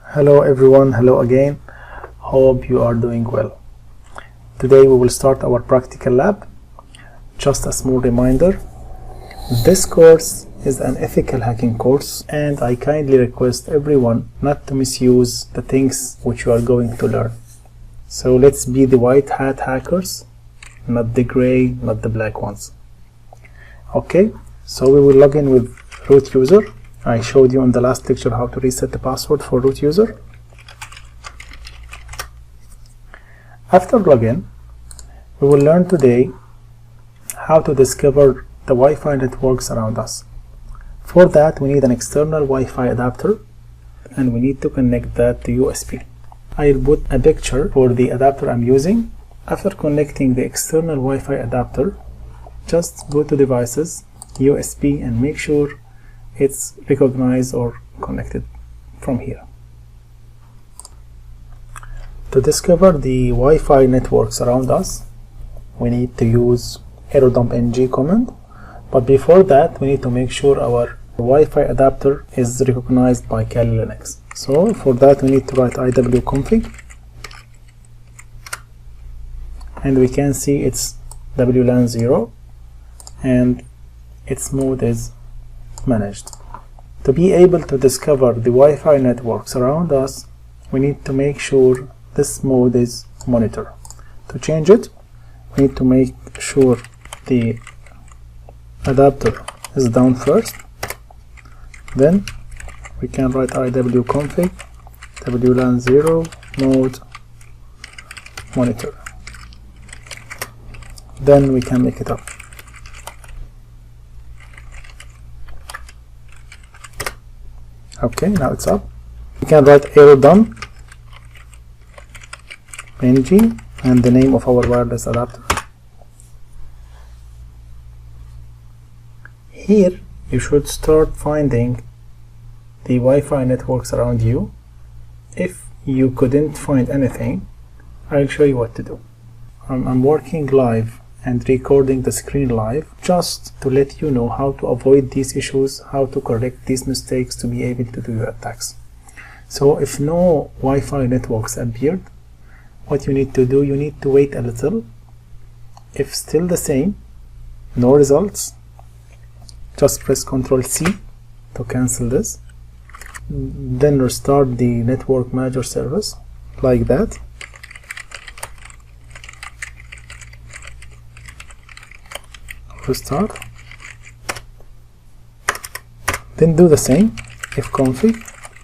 Hello everyone, hello again. Hope you are doing well. Today we will start our practical lab. Just a small reminder, this course is an ethical hacking course and I kindly request everyone not to misuse the things which you are going to learn. So let's be the white hat hackers, not the gray, not the black ones. Okay, so we will log in with root user. I showed you in the last lecture how to reset the password for root user. After login, we will learn today how to discover the Wi-Fi networks around us. For that, we need an external Wi-Fi adapter and we need to connect that to USB. I'll put a picture for the adapter I'm using. After connecting the external Wi-Fi adapter, just go to devices, USB, and make sure it's recognized or connected from here. To discover the Wi-Fi networks around us, we need to use error-dump-ng command, but before that we need to make sure our Wi-Fi adapter is recognized by Kali Linux. So for that we need to write iwconfig, and we can see it's WLAN 0 and its mode is managed. To be able to discover the Wi-Fi networks around us, we need to make sure this mode is monitor. To change it, we need to make sure the adapter is down first. Then we can write iwconfig WLAN 0 mode monitor. Then we can make it up. Okay, now it's up. We can write error-dump-ng and the name of our wireless adapter. Here you should start finding the Wi-Fi networks around you. If you couldn't find anything, I'll show you what to do. I'm working live and recording the screen live just to let you know how to avoid these issues, how to correct these mistakes to be able to do your attacks. So if no Wi-Fi networks appeared, what you need to do, you need to wait a little. If still the same, no results, just press Ctrl C to cancel this. Then restart the network manager service like that. Restart. Then do the same. ifconfig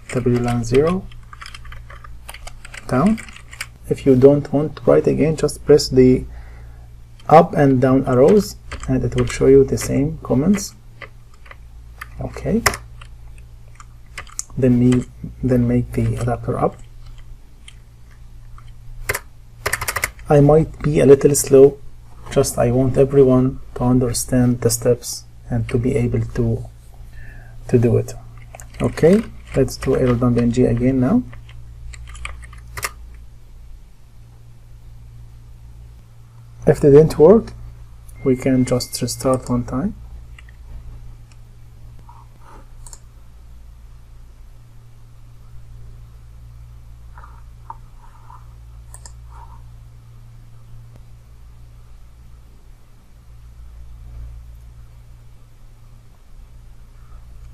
WLAN 0 down. If you don't want to write again, just press the up and down arrows and it will show you the same comments. Okay. Then make the adapter up. I might be a little slow, just I want everyone to understand the steps and to be able to do it. Okay, let's do error-dump-ng again now. If it didn't work, we can just restart one time.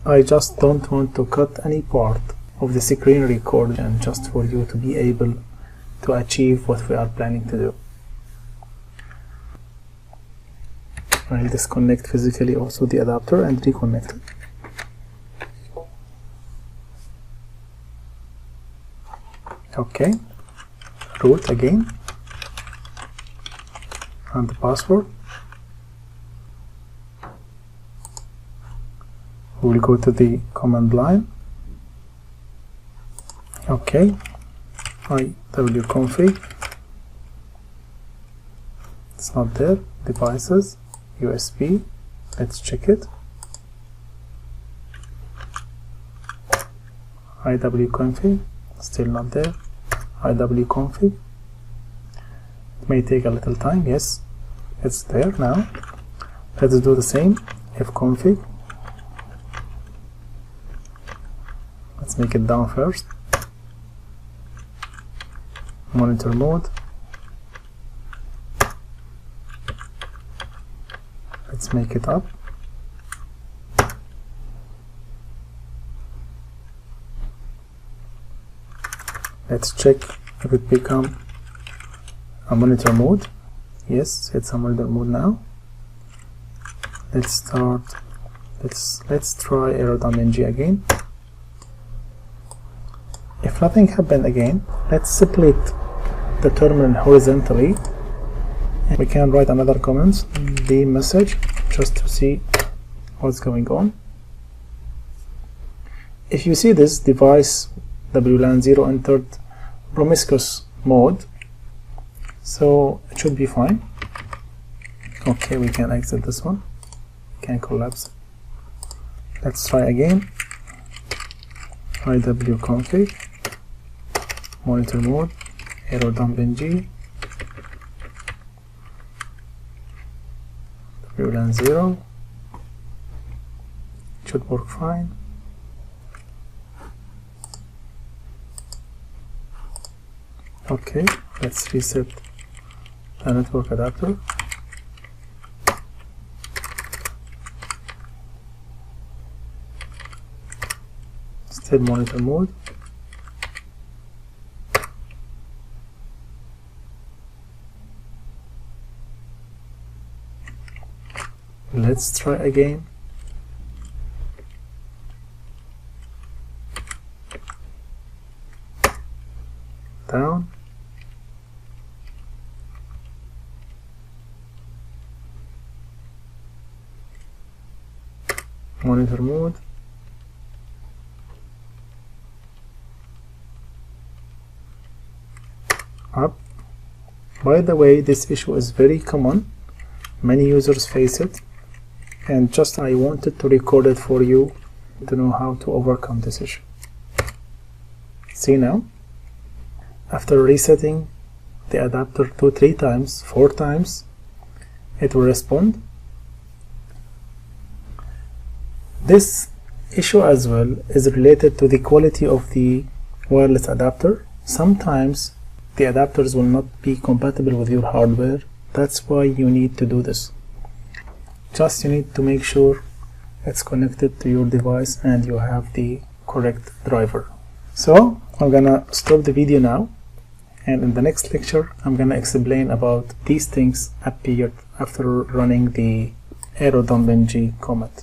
I just don't want to cut any part of the screen recording just for you to be able to achieve what we are planning to do. I'll disconnect physically also the adapter and reconnect it. Okay, root again and the password. We'll go to the command line. Okay, iwconfig, it's not there. Devices, USB, let's check it. iwconfig, still not there. iwconfig, it may take a little time. Yes, it's there now. Let's do the same. ifconfig, let's make it down first. monitor mode. Let's make it up. Let's check if it become a monitor mode. Yes, it's a monitor mode now. Let's start. Let's try AeroDumbNG again. If nothing happened again, let's split the terminal horizontally, and we can write another comment, the message, just to see what's going on. If you see this device WLAN 0 entered promiscuous mode, so it should be fine. Okay, we can exit this one, can collapse. Let's try again. IWconfig, monitor mode, AeroDumbNG, WLAN 0, it should work fine. Okay, let's reset the network adapter. Still monitor mode. Let's try again. Down. Monitor mode. Up. By the way, this issue is very common. Many users face it, and just I wanted to record it for you to know how to overcome this issue. See now, after resetting the adapter 2-3 times, 4 times, it will respond. This issue as well is related to the quality of the wireless adapter. Sometimes the adapters will not be compatible with your hardware. That's why you need to do this. Just you need to make sure it's connected to your device and you have the correct driver. So I'm gonna stop the video now, and in the next lecture I'm gonna explain about these things appeared after running the AeroDumbNG command.